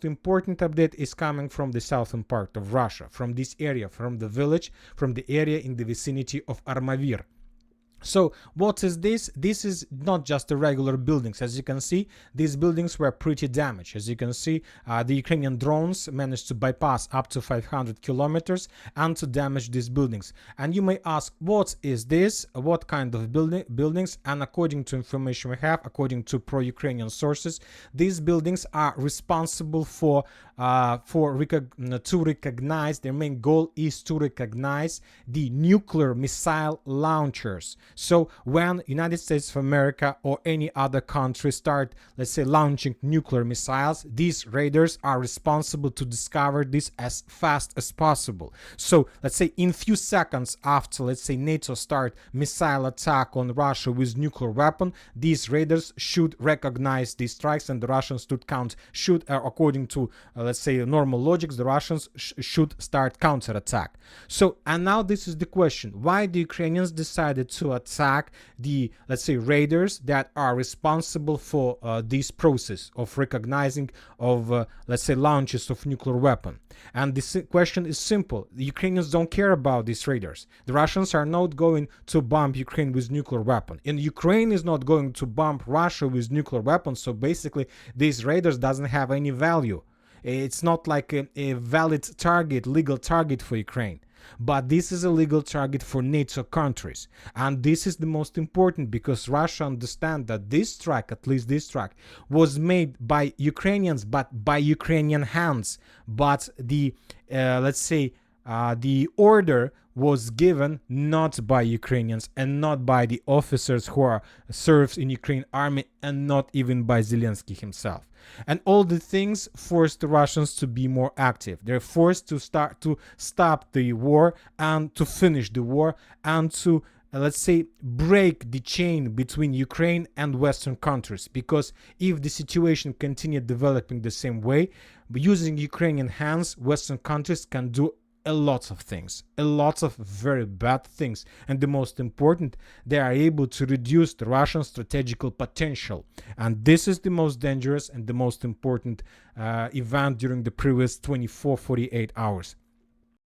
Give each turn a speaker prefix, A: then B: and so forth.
A: most important update is coming from the southern part of Russia, from this area, from the village, from the area in the vicinity of Armavir. So what is this? This is not just the regular buildings. As you can see, these buildings were pretty damaged. As you can see, the Ukrainian drones managed to bypass up to 500 kilometers and to damage these buildings. And you may ask, what is this? What kind of buildings? And according to information we have, according to pro-Ukrainian sources, these buildings are responsible to recognize, their main goal is to recognize the nuclear missile launchers. So when United States of America or any other country start, let's say, launching nuclear missiles, these raiders are responsible to discover this as fast as possible. So let's say in few seconds after, let's say, NATO start missile attack on Russia with nuclear weapon, these raiders should recognize these strikes, and the Russians should according to let's say normal logics, the Russians should start counterattack. So, and now this is the question: why the Ukrainians decided to attack the, let's say, raiders that are responsible for this process of recognizing of let's say launches of nuclear weapon? And this question is simple: the Ukrainians don't care about these raiders. The Russians are not going to bomb Ukraine with nuclear weapon, and Ukraine is not going to bomb Russia with nuclear weapons. So basically these raiders doesn't have any value. It's not like a valid target, legal target for Ukraine. But this is a legal target for NATO countries. And this is the most important, because Russia understands that this strike, at least this strike, was made by Ukrainians, but by Ukrainian hands. But the, let's say, the order was given not by Ukrainians and not by the officers who are served in Ukraine army, and not even by Zelensky himself. And all the things forced the Russians to be more active. They're forced to start to stop the war and to finish the war and to let's say break the chain between Ukraine and Western countries. Because if the situation continued developing the same way, using Ukrainian hands, Western countries can do a lot of things, a lot of very bad things. And the most important, they are able to reduce the Russian strategical potential. And this is the most dangerous and the most important event during the previous 24-48 hours.